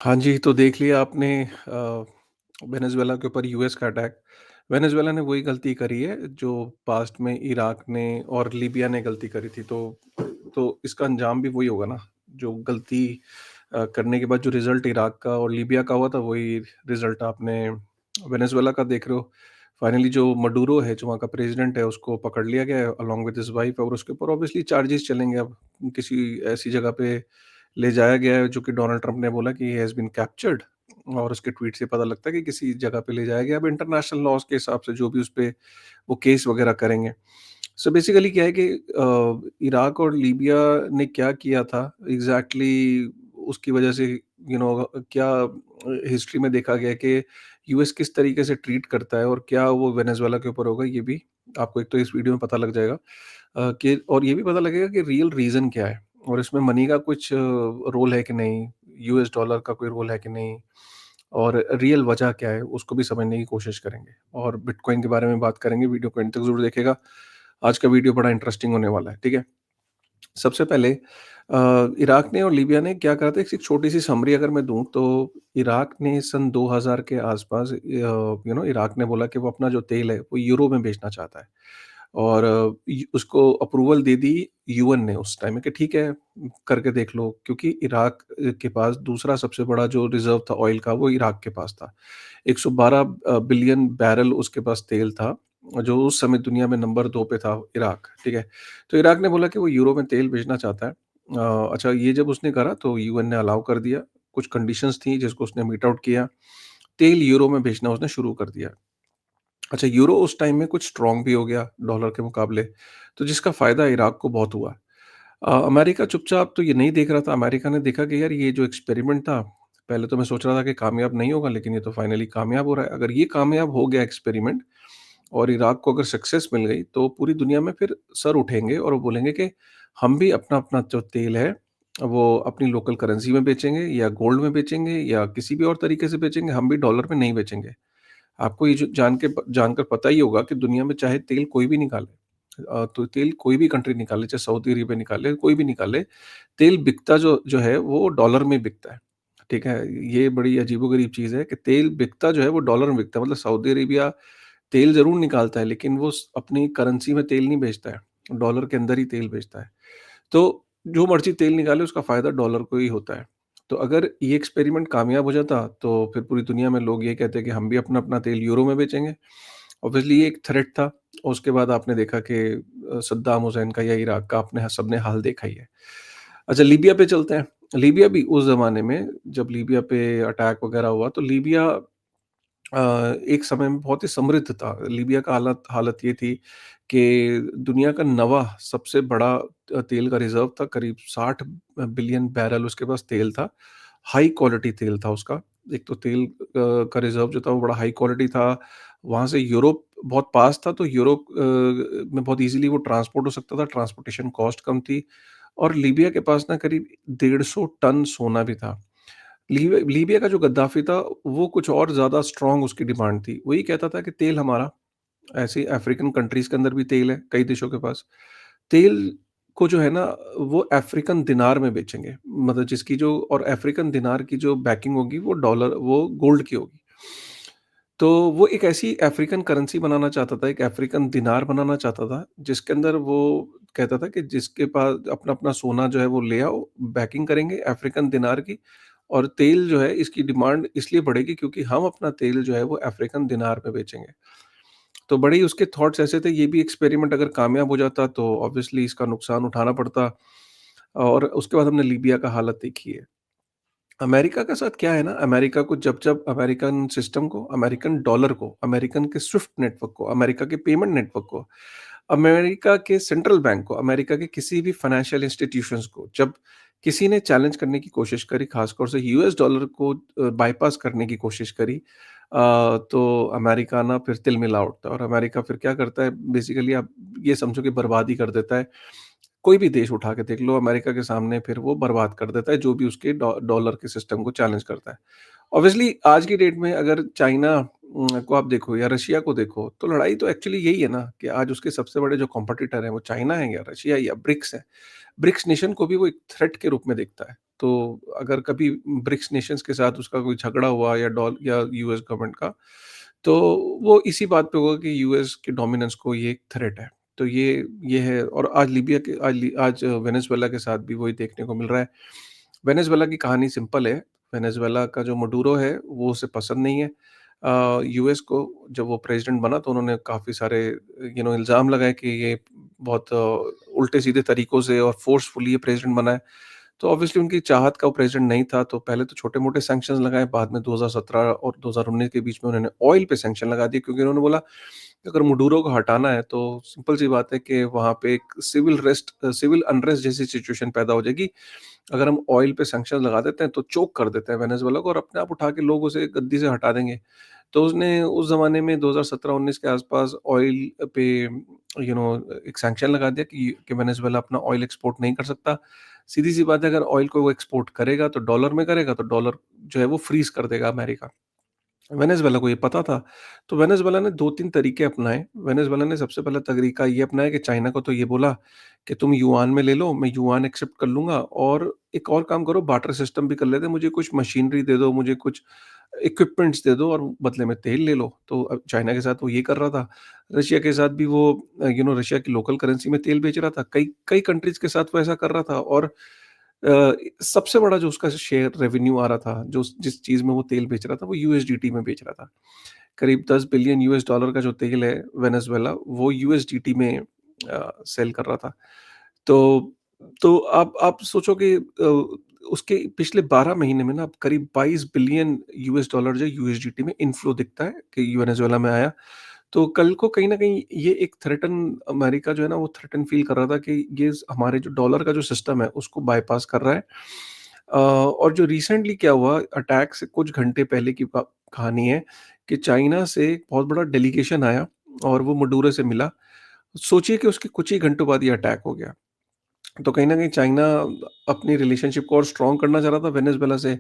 हाँ जी, तो देख लिया आपने वेनेज़ुएला के ऊपर यूएस का अटैक। वेनेज़ुएला ने वही गलती करी है जो पास्ट में इराक ने और लीबिया ने गलती करी थी। तो इसका अंजाम भी वही होगा ना, जो गलती करने के बाद जो रिज़ल्ट इराक का और लीबिया का हुआ था, वही रिज़ल्ट आपने वेनेज़ुएला का देख रहे हो। फाइनली जो मडूरो है, जो वहाँ का प्रेज़िडेंट है, उसको पकड़ लिया गया है अलोंग विद हिज़ वाइफ और उसके ऊपर ऑब्वियसली चार्जेस चलेंगे अब। किसी ऐसी जगह पे ले जाया गया है जो कि डोनाल्ड ट्रंप ने बोला कि ही हैज़ बीन कैप्चर्ड और उसके ट्वीट से पता लगता है कि किसी जगह पे ले जाया गया। अब इंटरनेशनल लॉज़ के हिसाब से जो भी उसपे वो केस वगैरह करेंगे। सो बेसिकली क्या है कि इराक और लीबिया ने क्या किया था एग्ज़ैक्टली, उसकी वजह से क्या हिस्ट्री में देखा गया है कि यूएस किस तरीके से ट्रीट करता है और क्या वो वेनेज़ुएला के ऊपर होगा, ये भी आपको एक तो इस वीडियो में पता लग जाएगा। कि और ये भी पता लगेगा कि रियल रीज़न क्या है और इसमें मनी का कुछ रोल है कि नहीं, यूएस डॉलर का कोई रोल है कि नहीं और रियल वजह क्या है, उसको भी समझने की कोशिश करेंगे और बिटकॉइन के बारे में बात करेंगे। वीडियो को एंड तक ज़रूर देखिएगा। आज का वीडियो बड़ा इंटरेस्टिंग होने वाला है, ठीक है? सबसे पहले इराक ने और लीबिया ने क्या करा था, एक छोटी-सी समरी अगर मैं दूँ तो इराक ने सन 2000 के आस-पास इराक ने बोला कि वो अपना जो तेल है, वो यूरो में बेचना चाहता है। और उसको अप्रूवल दे दी यूएन ने उस टाइम में कि ठीक है, करके देख लो, क्योंकि इराक के पास दूसरा सबसे बड़ा जो रिजर्व था ऑयल का, वो इराक के पास था। 112 बिलियन बैरल उसके पास तेल था, जो उस समय दुनिया में नंबर 2 पे था इराक, ठीक है? तो इराक ने बोला कि वो यूरो में तेल बेचना चाहता है। अच्छा, ये जब उसने करा तो यूएन ने अलाउ कर दिया। कुछ कंडीशंस थी जिसको उसने मीट आउट किया। तेल यूरो में बेचना उसने शुरू कर दिया। अच्छा, यूरो उस टाइम में कुछ स्ट्रॉन्ग भी हो गया डॉलर के मुकाबले, तो जिसका फ़ायदा इराक को बहुत हुआ। अमेरिका चुपचाप तो ये नहीं देख रहा था। अमेरिका ने देखा कि यार ये जो एक्सपेरिमेंट था, पहले तो मैं सोच रहा था कि कामयाब नहीं होगा, लेकिन ये तो फाइनली कामयाब हो रहा है। अगर ये कामयाब हो गया एक्सपेरिमेंट और इराक को अगर सक्सेस मिल गई, तो पूरी दुनिया में फिर सर उठेंगे और वो बोलेंगे कि हम भी अपना-अपना जो तेल है, वो अपनी लोकल करेंसी में बेचेंगे या गोल्ड में बेचेंगे या किसी भी और तरीके से बेचेंगे, हम भी डॉलर में नहीं बेचेंगे। आपको ये जो जानकर पता ही होगा कि दुनिया में चाहे तेल कोई भी निकाले, तो तेल कोई भी कंट्री निकाले, चाहे सऊदी अरेबिया निकाले, कोई भी निकाले, तेल बिकता जो जो है वो डॉलर में बिकता है, ठीक है? ये बड़ी अजीबो-गरीब चीज़ है कि तेल बिकता जो है वो डॉलर में बिकता है। मतलब सऊदी अरेबिया तेल ज़रूर निकालता है, लेकिन वो अपनी करेंसी में तेल नहीं बेचता है, डॉलर के अंदर ही तेल बेचता है। तो जो मर्ज़ी तेल निकाले, उसका फ़ायदा डॉलर को ही होता है। तो अगर ये एक्सपेरिमेंट कामयाब हो जाता, तो फिर पूरी दुनिया में लोग ये कहते कि हम भी अपना-अपना तेल यूरो में बेचेंगे। ऑब्वियसली ये एक थ्रेट था और उसके बाद आपने देखा कि सद्दाम हुसैन का या इराक का आपने सबने हाल देखा ही है। अच्छा, लीबिया पे चलते हैं। लीबिया भी उस ज़माने में जब लीबिया पे अटैक वग़ैरह हुआ, तो लीबिया अ, एक समय में बहुत ही समृद्ध था। लीबिया का हालत हालत ये थी कि दुनिया का 9वाँ सबसे बड़ा तेल का रिज़र्व था, करीब 60 बिलियन बैरल उसके पास तेल था। हाई क्वालिटी तेल था उसका। एक तो तेल का रिज़र्व जो था वो बड़ा हाई क्वालिटी था। वहाँ से यूरोप बहुत पास था, तो यूरोप में बहुत ईज़िली वो ट्रांसपोर्ट हो सकता था, ट्रांसपोर्टेशन कॉस्ट कम थी और लीबिया के पास ना करीब 150 टन सोना भी था। लीबिया का जो गद्दाफ़ी था, वो कुछ और ज़्यादा स्ट्रॉन्ग उसकी डिमांड थी। वो ये कहता था कि तेल हमारा, ऐसे ही अफ्रीकन कंट्रीज़ के अंदर भी तेल है, कई देशों के पास। तेल को जो है ना, वो अफ्रीकन दिनार में बेचेंगे। मतलब जिसकी जो और अफ्रीकन दिनार की जो बैकिंग होगी, वो गोल्ड की होगी। तो वो एक ऐसी अफ्रीकन करेंसी बनाना चाहता था, एक अफ्रीकन दिनार बनाना चाहता था, जिसके अंदर वो कहता था कि जिसके पास अपना-अपना सोना जो है वो ले आओ, बैकिंग करेंगे अफ्रीकन दिनार की और तेल जो है इसकी डिमांड इसलिए बढ़ेगी क्योंकि हम अपना तेल जो है वो अफ्रीकन दिनार में बेचेंगे। तो बड़े ही उसके थॉट्स ऐसे थे, ये भी एक्सपेरिमेंट अगर कामयाब हो जाता तो ऑब्वियसली इसका नुकसान उठाना पड़ता और उसके बाद हमने लीबिया का हालत देखी है। अमेरिका के साथ क्या है ना, अमेरिका को जब-जब अमेरिकन सिस्टम को, अमेरिकन डॉलर को, अमेरिकन के स्विफ्ट नेटवर्क को, अमेरिका के पेमेंट नेटवर्क को, अमेरिका के सेंट्रल बैंक को, अमेरिका के किसी भी फाइनेंशियल इंस्टीट्यूशंस को जब किसी ने चैलेंज करने की कोशिश करी, खासतौर से यूएस डॉलर को बायपास करने की कोशिश करी, तो अमेरिका ना फिर तिलमिला उठता है और अमेरिका फिर क्या करता है, बेसिकली आप ये समझो कि बर्बाद ही कर देता है। कोई भी देश उठा के देख लो, अमेरिका के सामने फिर वो बर्बाद कर देता है, जो भी उसके डॉलर के सिस्टम को चैलेंज करता है। ऑब्वियसली आज की डेट में अगर चाइना को आप देखो या रशिया को देखो, तो लड़ाई तो एक्चुअली यही है ना कि आज उसके सबसे बड़े जो कॉम्पिटिटर हैं, वो चाइना है या रशिया या ब्रिक्स है। ब्रिक्स नेशन को भी वो एक थ्रेट के रूप में देखता है। तो अगर कभी ब्रिक्स नेशंस के साथ उसका कोई झगड़ा हुआ या यूएस गवर्नमेंट का, तो वो इसी बात पे होगा कि यूएस के डोमिनेंस को ये एक थ्रेट है। तो ये है और आज लीबिया के आज वेनेजुएला के साथ भी वही देखने को मिल रहा है। वेनेजुएला की कहानी सिंपल है, वेनेजुएला का जो मडूरो है, वो उसे पसंद नहीं है। यूएस को जब वो प्रेज़िडेंट बना तो उन्होंने काफ़ी सारे इल्ज़ाम लगाए कि ये बहुत उल्टे-सीधे तरीकों से और फ़ोर्सफुली ये प्रेज़िडेंट बना है। तो ऑब्वियसली उनकी चाहत का वो प्रेज़िडेंट नहीं था, तो पहले तो छोटे-मोटे सैंक्शंस लगाए, बाद में 2017 और 2019 के बीच में उन्होंने ऑयल पे सैंक्शन लगा दिए क्योंकि उन्होंने बोला कि अगर मडूरो को हटाना है तो सिंपल सी बात है कि वहाँ पे एक सिविल अनरेस्ट जैसी सिचुएशन पैदा हो जाएगी। अगर हम ऑयल पे सैंक्शंस लगा देते हैं तो चोक कर देते हैं वेनेजुएला को और अपने आप उठा के लोग उसे गद्दी से हटा देंगे। तो उसने उस ज़माने में 2017-19 के आसपास ऑयल पे एक सैंक्शन लगा दिया कि वेनेजुएला अपना ऑयल एक्सपोर्ट नहीं कर सकता। सीधी-सी बात है, अगर ऑयल को वो एक्सपोर्ट करेगा तो डॉलर में करेगा, तो डॉलर जो है वो फ्रीज़ कर देगा अमेरिका। वेनेज़ुएला को ये पता था, तो वेनेज़ुएला ने 2-3 तरीके अपनाए। वेनेज़ुएला ने सबसे पहला तरीका ये अपनाया कि चाइना को तो ये बोला कि तुम युआन में ले लो, मैं युआन एक्सेप्ट कर लूँगा और एक और काम करो, बार्टर सिस्टम भी कर लेते हैं, मुझे कुछ मशीनरी दे दो, मुझे कुछ इक्विपमेंट्स दे दो और बदले में तेल ले लो। तो अब चाइना के साथ वो ये कर रहा था। रशिया के साथ भी वो रशिया की लोकल करेंसी में तेल बेच रहा था। कई कई कंट्रीज़ के साथ वो ऐसा कर रहा था और सबसे बड़ा जो उसका शेयर रेवेन्यू आ रहा था, जो जिस चीज़ में वो तेल बेच रहा था, वो यूएसडीटी में बेच रहा था। करीब 10 बिलियन यूएस डॉलर का जो तेल है वेनेजुएला, वो यूएसडीटी में सेल कर रहा था। तो आप सोचो कि उसके पिछले 12 महीने में ना करीब 22 बिलियन यूएस डॉलर जो यूएसडीटी में इन्फ्लो दिखता है कि वेनेजुएला में आया। तो कल को कहीं न कहीं ये एक थ्रेटन अमेरिका जो है ना वो थ्रेटन फ़ील कर रहा था कि ये हमारे जो डॉलर का जो सिस्टम है उसको बायपास कर रहा है। और जो रिसेंटली क्या हुआ अटैक से कुछ घंटे पहले की कहानी है कि चाइना से एक बहुत बड़ा डेलीगेशन आया और वो मडूरो से मिला। सोचिए कि उसके कुछ ही घंटों बाद ये अटैक हो गया। तो कहीं न कहीं चाइना अपनी रिलेशनशिप को और स्ट्रॉन्ग करना चाह रहा था वेनेजुएला से।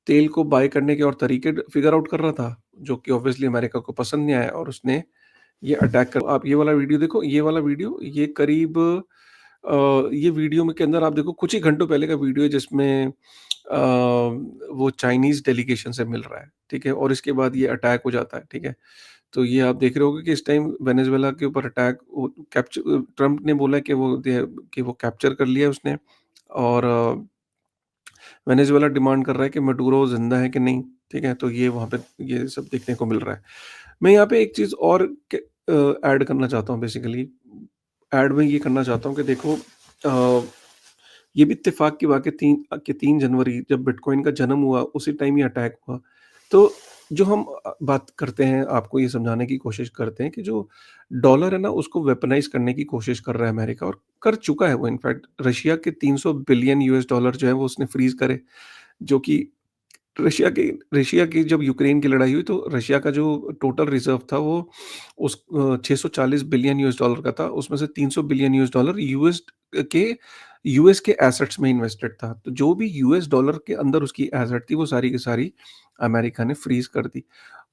तेल को बाय करने के और तरीके फिगर आउट कर रहा था, जो कि ऑब्वियसली अमेरिका को पसंद नहीं आया और उसने ये अटैक कर आप ये वाला वीडियो देखो, ये वाला वीडियो ये करीब ये वीडियो में के अंदर आप देखो कुछ ही घंटों पहले का वीडियो है जिसमें वो चाइनीज़ डेलीगेशन से मिल रहा है, ठीक है? और इसके बाद ये अटैक हो जाता है, ठीक है? तो ये आप देख रहे होंगे कि इस टाइम वेनेजुएला के ऊपर अटैक वो ट्रम्प ने बोला कि वो कैप्चर कर लिया उसने और वेनेजुएला डिमांड कर रहा है कि मडूरो ज़िंदा है कि नहीं, ठीक है? तो ये वहाँ पे ये सब देखने को मिल रहा है। मैं यहाँ पे एक चीज़ और ऐड करना चाहता हूँ बेसिकली। ऐड में ये करना चाहता हूँ कि देखो ये भी इत्तेफ़ाक की बात है 3 जनवरी जब बिटकॉइन का जन्म हुआ, उसी टाइम ये अटैक हुआ। तो जो हम बात करते हैं, आपको ये समझाने की कोशिश करते हैं कि जो डॉलर है ना, उसको वेपनाइज़ करने की कोशिश कर रहा है अमेरिका और कर चुका है वो इनफैक्ट रशिया के 300 बिलियन यूएस डॉलर जो है वो उसने फ्रीज़ करे, जो कि रशिया की जब यूक्रेन की लड़ाई हुई तो रशिया का जो टोटल रिज़र्व था वो 640 बिलियन यूएस डॉलर का था। उसमें से 300 बिलियन यूएस डॉलर के यूएस के एसेट्स में इन्वेस्टेड था। तो जो भी यूएस डॉलर के अंदर उसकी एसेट थी वो सारी की सारी अमेरिका ने फ्रीज़ कर दी।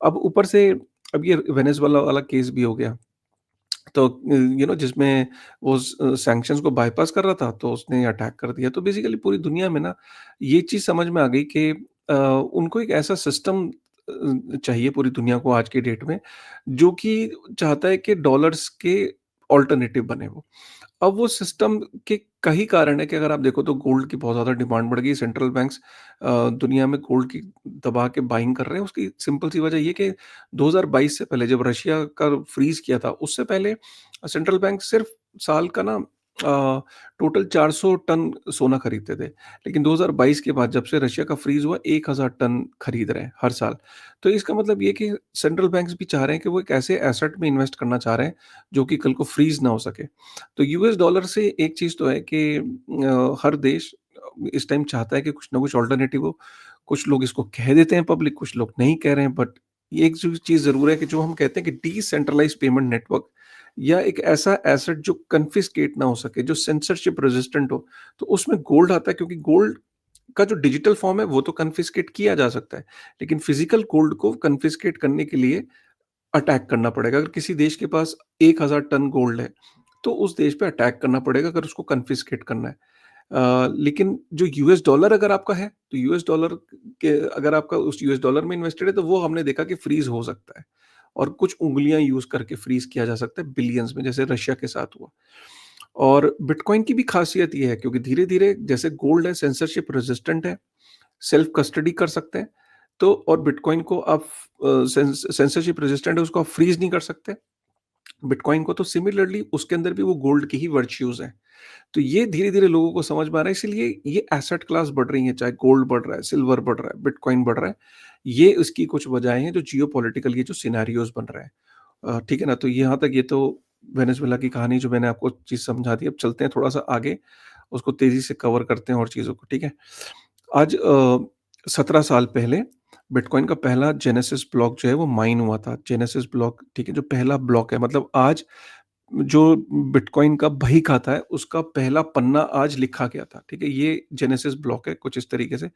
अब ऊपर से अब ये वेनेजुएला वाला केस भी हो गया। तो जिसमें वो सैंक्शंस को बायपास कर रहा था तो उसने अटैक कर दिया। तो बेसिकली पूरी दुनिया में ना ये चीज़ समझ में आ गई कि उनको एक ऐसा सिस्टम चाहिए पूरी दुनिया को आज की डेट में जो कि चाहता है कि डॉलर्स के अल्टरनेटिव बने वो। अब वो सिस्टम के कई कारण है कि अगर आप देखो तो गोल्ड की बहुत ज़्यादा डिमांड बढ़ गई। सेंट्रल बैंक्स दुनिया में गोल्ड की दबा के बाइंग कर रहे हैं। उसकी सिंपल सी वजह ये है कि 2022 से पहले जब रशिया का फ्रीज़ किया था, उससे पहले सेंट्रल बैंक सिर्फ़ साल का ना टोटल 400 टन सोना खरीदते थे। लेकिन 2022 के बाद जब से रशिया का फ्रीज़ हुआ 1000 टन खरीद रहे हैं हर साल। तो इसका मतलब ये है कि सेंट्रल बैंक्स भी चाह रहे हैं कि वो एक ऐसे एसेट में इन्वेस्ट करना चाह रहे हैं, जो कि कल को फ्रीज़ ना हो सके। तो यूएस डॉलर से एक चीज़ तो है कि हर देश इस टाइम चाहता है कि कुछ ना कुछ अल्टरनेटिव हो। कुछ लोग इसको कह देते हैं पब्लिक, कुछ लोग नहीं कह रहे हैं बट ये एक जो चीज़ ज़रूर है कि जो हम कहते हैं कि डिसेंट्रलाइज़्ड पेमेंट नेटवर्क या एक ऐसा एसेट जो कॉन्फिस्केट ना हो सके, जो सेंसरशिप रेजिस्टेंट हो, तो उसमें गोल्ड आता है क्योंकि गोल्ड का जो डिजिटल फॉर्म है वो तो कॉन्फिस्केट किया जा सकता है। लेकिन फिजिकल गोल्ड को कॉन्फिस्केट करने के लिए अटैक करना पड़ेगा। अगर किसी देश के पास 1000 टन गोल्ड है, तो उस देश पे अटैक करना पड़ेगा अगर उसको कॉन्फिस्केट करना है। लेकिन जो यूएस डॉलर अगर आपका है, तो यूएस डॉलर के अगर आपका उस यूएस डॉलर में इन्वेस्टेड है, तो वो हमने देखा कि फ्रीज़ हो सकता है और कुछ उँगलियाँ यूज़ करके फ्रीज़ किया जा सकता है बिलियंस में, जैसे रशिया के साथ हुआ। और बिटकॉइन की भी खासियत ये है क्योंकि धीरे-धीरे जैसे गोल्ड है सेंसरशिप रेजिस्टेंट है, सेल्फ कस्टडी कर सकते हैं, तो और बिटकॉइन को आप सेंसरशिप रेजिस्टेंट है उसको आप फ्रीज़ नहीं कर सकते। बिटकॉइन को तो सिमिलरली उसके अंदर भी वो गोल्ड की ही वर्च्यूज़ हैं। तो ये धीरे-धीरे लोगों को समझ में आ रहा है इसीलिए ये एसेट क्लास बढ़ रही है, चाहे गोल्ड बढ़ रहा है, सिल्वर बढ़ रहा है, बिटकॉइन बढ़ रहा है। ये इसकी कुछ वजहें हैं जो जियोपॉलिटिकल ये जो सिनेरियोज़ बन रहे हैं। ठीक है ना? तो यहाँ तक ये तो वेनेज़ुएला की कहानी जो मैंने आपको चीज़ समझा दी। अब चलते हैं थोड़ा-सा आगे, उसको तेज़ी से कवर करते हैं और चीज़ों को, ठीक है? आज 17 साल पहले बिटकॉइन का पहला जेनेसिस ब्लॉक जो है वो माइन हुआ था। जेनेसिस ब्लॉक, ठीक है? जो पहला ब्लॉक है मतलब आज जो बिटकॉइन का बही खाता है, उसका पहला पन्ना आज लिखा गया था, ठीक है? ये जेनेसिस ब्लॉक है कुछ इस तरीके से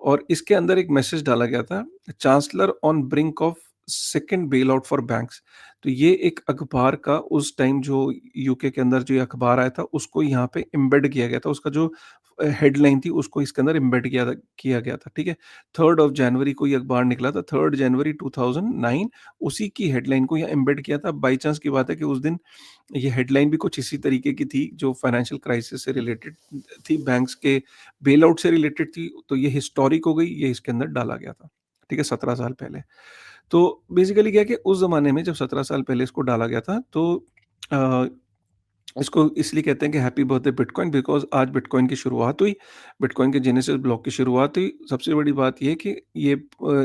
और इसके अंदर एक मैसेज डाला गया था, chancellor on brink of second bailout for banks. तो ये एक अखबार का उस टाइम जो यूके के अंदर जो ये अखबार आया था, उसको यहाँ पे एम्बेड किया गया था। उसका जो हेडलाइन थी, उसको इसके अंदर एम्बेड किया गया था, ठीक है? 3rd ऑफ जनवरी को ये अखबार निकला था, 3rd जनवरी 2009 उसी की हेडलाइन को यहाँ एम्बेड किया था। बाय चांस की बात है कि उस दिन ये हेडलाइन भी कुछ इसी तरीके की थी जो फाइनेंशियल क्राइसिस से रिलेटेड थी, बैंक्स के बेल आउट से रिलेटेड थी, तो ये हिस्टोरिक हो गई, ये इसके अंदर डाला गया था, ठीक है? 17 साल पहले। तो बेसिकली क्या है कि उस ज़माने में जब 17 साल पहले इसको डाला गया था तो अ, इसको इसलिए कहते हैं कि हैप्पी बर्थडे बिटकॉइन बिकॉज़ आज बिटकॉइन की शुरुआत हुई, बिटकॉइन के जेनेसिस ब्लॉक की शुरुआत हुई। सबसे बड़ी बात ये है कि ये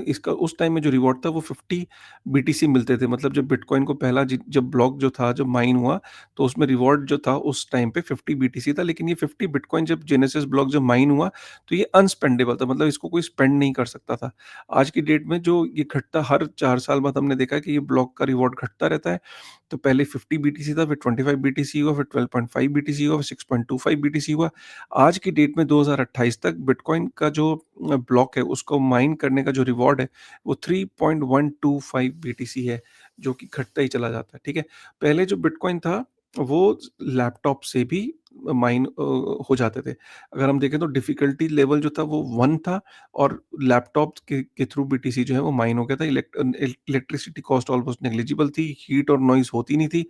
इसका उस टाइम में जो रिवॉर्ड था वो 50 बीटीसी मिलते थे। मतलब जब बिटकॉइन को पहला जब ब्लॉक जो था, जब माइन हुआ, तो उसमें रिवॉर्ड जो था उस टाइम पे 50 बीटीसी था। लेकिन ये 50 बिटकॉइन जब जेनेसिस ब्लॉक जब माइन हुआ, तो ये अनस्पेंडेबल था, मतलब इसको कोई स्पेंड नहीं कर सकता था। आज की डेट में जो ये घटता हर 4 साल बाद हमने देखा है कि ये ब्लॉक का रिवॉर्ड घटता रहता है। तो पहले 50 बीटीसी था, फिर 25 बीटीसी हुआ, फिर 12.5 बीटीसी हुआ, फिर 6.25 बीटीसी हुआ। आज की डेट में 2028 तक बिटकॉइन का जो ब्लॉक है, उसको माइन करने का जो रिवॉर्ड है, वो 3.125 बीटीसी है, जो कि घटता ही चला जाता है, ठीक है? पहले जो बिटकॉइन था, वो लैपटॉप से भी माइन हो जाते थे। अगर हम देखें तो डिफ़िकल्टी लेवल जो था वो 1 था और लैपटॉप के थ्रू बीटीसी जो है वो माइन हो गया था। इलेक्ट्रिसिटी कॉस्ट ऑलमोस्ट नेग्लिजिबल थी, हीट और नॉइज़ होती नहीं थी।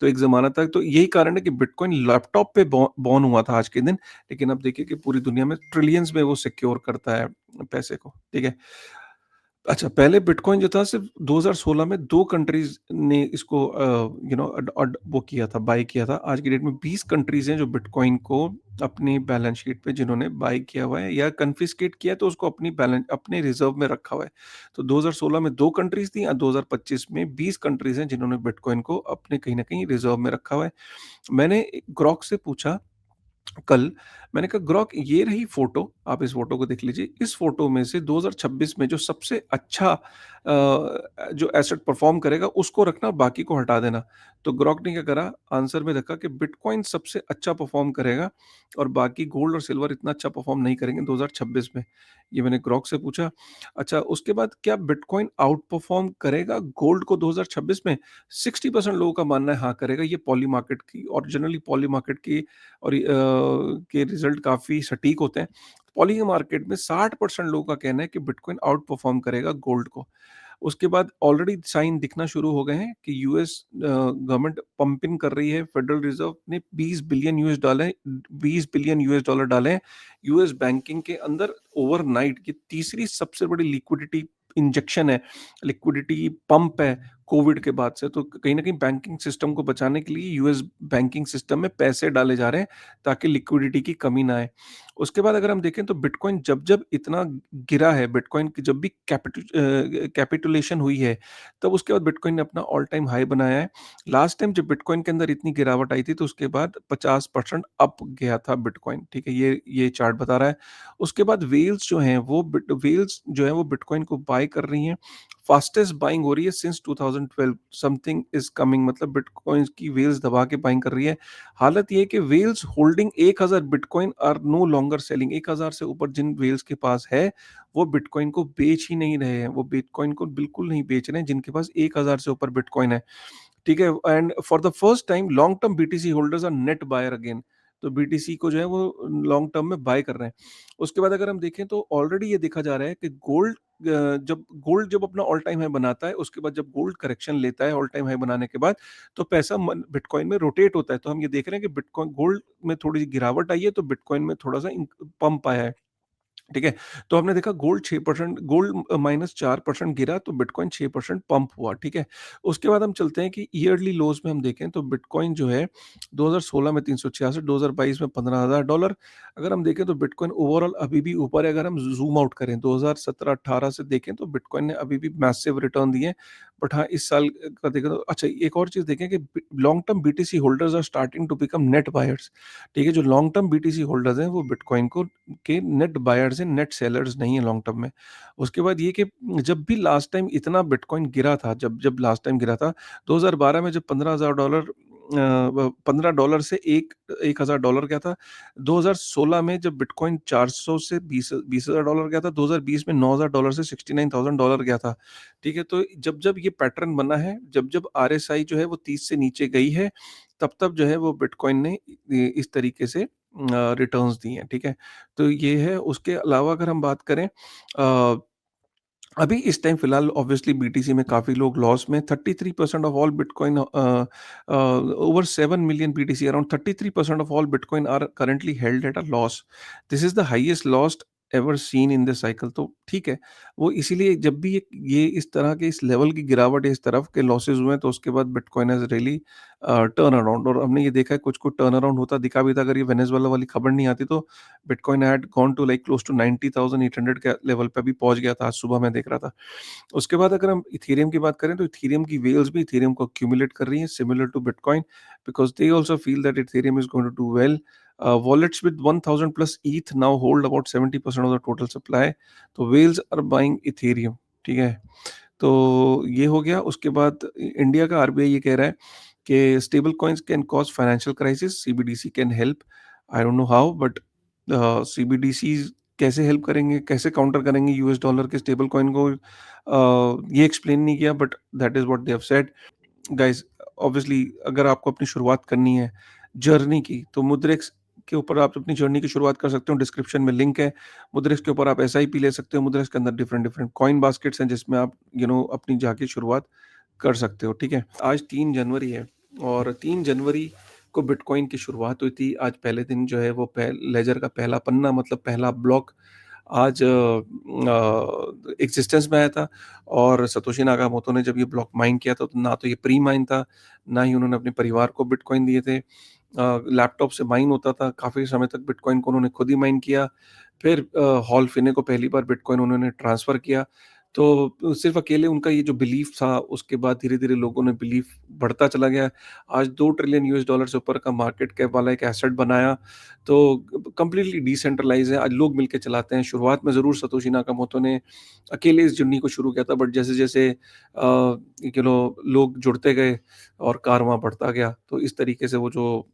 तो एक ज़माना था, तो यही कारण है कि बिटकॉइन लैपटॉप पे बॉर्न हुआ था आज के दिन, लेकिन अब देखिए कि पूरी दुनिया में ट्रिलियंस में वो सिक्योर करता है पैसे को, ठीक है? अच्छा, पहले बिटकॉइन जो था सिर्फ़ 2016 में 2 कंट्रीज़ ने इसको यू नो अड अड वो किया था, बाय किया था। आज की डेट में 20 कंट्रीज़ हैं जो बिटकॉइन को अपनी बैलेंस शीट पे जिन्होंने बाय किया हुआ है या कन्फिस्केट किया है, तो उसको अपने रिज़र्व में रखा हुआ है। तो 2016 में 2 कंट्रीज़ थी, 2025 में 20 कंट्रीज़ हैं जिन्होंने बिटकॉइन को अपने कहीं न कहीं रिज़र्व में रखा हुआ है। मैंने ग्रॉक से पूछा कल, मैंने कहा ग्रॉक ये रही फ़ोटो, आप इस फ़ोटो को देख लीजिए। इस फ़ोटो में से 2026 में जो सबसे अच्छा जो एसेट परफ़ॉर्म करेगा उसको रखना, बाकी को हटा देना। तो ग्रॉक ने क्या करा, आंसर में रखा कि बिटकॉइन सबसे अच्छा परफ़ॉर्म करेगा और बाकी गोल्ड और सिल्वर इतना अच्छा परफ़ॉर्म नहीं करेंगे 2026 में। ये मैंने ग्रॉक से पूछा। अच्छा, उसके बाद क्या बिटकॉइन आउट परफ़ॉर्म करेगा गोल्ड को 2026 में? 60% लोगों का मानना है हाँ करेगा। ये पॉली मार्केट की और जनरली पॉली मार्केट की और के रिज़ल्ट काफ़ी सटीक होते हैं। पॉली मार्केट में 60% लोगों का कहना है कि बिटकॉइन आउट परफ़ॉर्म करेगा गोल्ड को। उसके बाद ऑलरेडी साइन दिखना शुरू हो गए हैं कि यूएस गवर्नमेंट पंपिंग कर रही है। फेडरल रिज़र्व ने 20 बिलियन यूएस डॉलर डाले हैं यूएस बैंकिंग के अंदर ओवरनाइट। ये तीसरी सबसे बड़ी लिक्विडिटी इंजेक्शन है, लिक्विडिटी पंप है कोविड के बाद से। तो कहीं न कहीं बैंकिंग सिस्टम को बचाने के लिए यूएस बैंकिंग सिस्टम में पैसे डाले जा रहे हैं ताकि लिक्विडिटी की कमी ना आए। उसके बाद अगर हम देखें तो बिटकॉइन जब-जब इतना गिरा है, बिटकॉइन की जब भी कैपिटुलेशन हुई है, तब उसके बाद बिटकॉइन ने अपना ऑल टाइम हाई बनाया है। लास्ट टाइम जब बिटकॉइन के अंदर इतनी गिरावट आई थी, तो उसके बाद 50% अप गया था बिटकॉइन, ठीक है? ये चार्ट बता रहा है। उसके बाद व्हेल्स जो हैं वो बिटकॉइन को बाय कर रही हैं। फास्टेस्ट बाइंग हो रही है सिंस 2012, समथिंग इज़ कमिंग, मतलब बिटकॉइन्स की व्हेल्स दबा के बाइंग कर रही है। हालत ये है कि whales holding 1000 bitcoin are no longer selling. 1000 से ऊपर जिन व्हेल्स के पास है, वो बिटकॉइन को बेच ही नहीं रहे हैं। वो बिटकॉइन को बिल्कुल नहीं बेच रहे हैं जिनके पास 1000 से ऊपर बिटकॉइन है। ठीक है? And for the first time long term BTC holders are net buyer again. तो बीटीसी को जो है वो लॉन्ग टर्म में बाय कर रहे हैं। उसके बाद अगर हम देखें तो ऑलरेडी ये देखा जा रहा है कि जब अपना ऑल टाइम हाई बनाता है, उसके बाद जब गोल्ड करेक्शन लेता है ऑल टाइम हाई बनाने के बाद, तो पैसा बिटकॉइन में रोटेट होता है। तो हम ये देख रहे हैं कि बिटकॉइन गोल्ड में थोड़ी सी गिरावट आई है, तो बिटकॉइन में थोड़ा सा पंप आया है। ठीक है? तो हमने देखा गोल्ड 6% गोल्ड -4% गिरा, तो बिटकॉइन 6% पंप हुआ, ठीक है? उसके बाद हम चलते हैं कि ईयरली लोज़ में हम देखें तो बिटकॉइन जो है 2016 में 366, 2022 में $15,000। अगर हम देखें तो बिटकॉइन ओवरऑल अभी भी ऊपर है। अगर हम ज़ूम आउट करें 2017-18 से देखें तो बिटकॉइन ने अभी भी मैसिव रिटर्न दिए हैं। बट हाँ, इस साल का देखें तो अच्छा एक और चीज़ देखें कि long term BTC holders are starting to become net buyers. ठीक है? जो लॉन्ग टर्म बीटीसी होल्डर्स हैं वो बिटकॉइन को के नेट बायर्स हैं, नेट सेलर्स नहीं है लॉन्ग टर्म में। उसके बाद ये कि जब भी लास्ट टाइम इतना बिटकॉइन गिरा था, जब जब लास्ट टाइम गिरा था, 2012 में जब $15,000 से एक $1,000 गया था। 2016 में जब बिटकॉइन 400 से $20,000 गया था, 2020 में $9,000 से $69,000 गया था। ठीक है? तो जब-जब ये पैटर्न बना है, जब-जब आरएसआई जो है वो 30 से नीचे गई है, तब-तब जो है वो बिटकॉइन ने इस तरीके से रिटर्न्स दिए हैं, ठीक है? तो ये है, उसके अलावा अगर हम बात करें अभी इस टाइम फिलहाल ऑब्वियसली बीटीसी में काफ़ी लोग लॉस में 33% of all bitcoin over 7 million BTC around 33% of all bitcoin are currently held at a loss. This is the highest lost ever seen in this cycle. तो ठीक है, वो इसीलिए जब भी ये इस तरह के इस लेवल की गिरावट है, इस तरफ के लॉसेस हुए हैं, तो उसके बाद bitcoin has really turn around. और हमने ये देखा है कुछ-कुछ टर्न अराउंड होता दिखा भी था। अगर ये वेनेजुएला वाली खबर नहीं आती तो bitcoin had gone to like close to 90,800 के लेवल पे भी पहुँच गया था, आज सुबह मैं देख रहा था। उसके बाद अगर हम इथेरियम की बात करें तो इथेरियम की व्हेल्स भी इथेरियम को एक्यूमुलेट कर रही हैं similar to bitcoin because they also feel that ethereum is going to do well. Wallets with 1000 plus eth now hold about 70% of the total supply. तो व्हेल्स आर बाइंग इथेरियम, ठीक है? तो ये हो गया। उसके बाद इंडिया का आरबीआई ये कह रहा है कि stable coins can cause financial crisis, CBDC can help. I don't know how but CBDCs कैसे हेल्प करेंगे, कैसे काउंटर करेंगे यूएस डॉलर के स्टेबल कॉइन को, ये एक्सप्लेन नहीं किया but that is what they have said. Guys obviously अगर आपको अपनी शुरुआत करनी है जर्नी की, तो मुद्रेक्स के ऊपर आप अपनी जर्नी की शुरुआत कर सकते हो। डिस्क्रिप्शन में लिंक है। मुद्रेक्स के ऊपर आप एसआईपी ले सकते हो। मुद्रेक्स के अंदर डिफरेंट डिफरेंट कॉइन बास्केट्स हैं जिसमें आप अपनी जाके शुरुआत कर सकते हो, ठीक है? आज 3 जनवरी है और 3 जनवरी को बिटकॉइन की शुरुआत हुई थी। आज पहले दिन जो है वो लेजर का पहला पन्ना मतलब पहला ब्लॉक आज एग्जिस्टेंस में आया था। और सतोशी नाकामोटो ने जब ये ब्लॉक माइन किया था, तो ना तो ये प्री माइन था, ना ही उन्होंने अपने परिवार को बिटकॉइन दिए थे। लैपटॉप से माइन होता था, काफ़ी समय तक बिटकॉइन को उन्होंने खुद ही माइन किया। फिर हॉल फिने को पहली बार बिटकॉइन उन्होंने ट्रांसफ़र किया। तो सिर्फ़ अकेले उनका ये जो बिलीफ था, उसके बाद धीरे-धीरे लोगों ने बिलीफ बढ़ता चला गया। आज $2 ट्रिलियन यूएस से ऊपर का मार्केट कैप वाला एक एसेट बनाया। तो कंप्लीटली डिसेंट्रलाइज़ है, आज लोग मिलके चलाते हैं। शुरुआत में ज़रूर सतोशी नाकामोटो ने अकेले इस जर्नी को शुरू किया था, बट जैसे-जैसे लोग जुड़ते गए और कारवां बढ़ता गया, तो इस तरीके से वो जो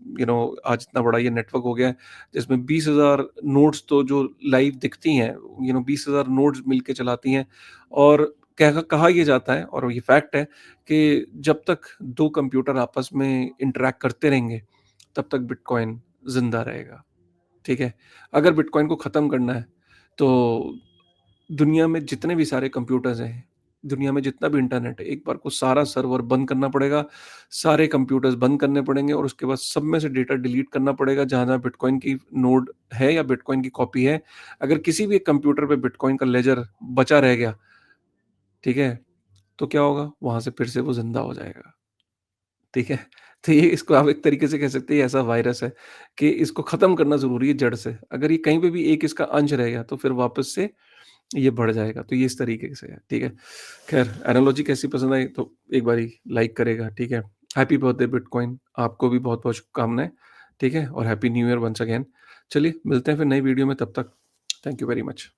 आज इतना बड़ा ये नेटवर्क हो गया है, जिसमें 20,000 नोड्स तो जो लाइव दिखती हैं, 20,000 नोड्स मिलके चलाती हैं। और कहा ये जाता है और ये फैक्ट है कि जब तक 2 कंप्यूटर आपस में इंटरैक्ट करते रहेंगे, तब तक बिटकॉइन ज़िंदा रहेगा, ठीक है? अगर बिटकॉइन को ख़त्म करना है, तो दुनिया में जितने भी सारे कंप्यूटर्स हैं, दुनिया में जितना भी इंटरनेट है, एक बार को सारा सर्वर बंद करना पड़ेगा, सारे कंप्यूटर्स बंद करने पड़ेंगे और उसके बाद सब में से डेटा डिलीट करना पड़ेगा जहाँ-जहाँ बिटकॉइन की नोड है या बिटकॉइन की कॉपी है। अगर किसी भी एक कंप्यूटर पे बिटकॉइन का लेजर बचा रह गया, ठीक है? तो क्या होगा? वहाँ से फिर से वो ज़िंदा हो जाएगा, ठीक है? तो ये इसको आप एक तरीके से कह सकते हैं ये ऐसा वायरस है कि इसको ख़त्म करना ज़रूरी है जड़ से। अगर ये कहीं पे भी एक इसका अंश रह गया, तो फिर वापस से ये बढ़ जाएगा, तो ये इस तरीके से है, ठीक है? ख़ैर एनालॉजी कैसी पसंद आई तो एक बारी लाइक करेगा, ठीक है? हैप्पी बर्थडे बिटकॉइन, आपको भी बहुत-बहुत शुभकामनाएँ, ठीक है? और happy new year once again. चलिए मिलते हैं फिर नई वीडियो में, तब तक थैंक यू वेरी मच।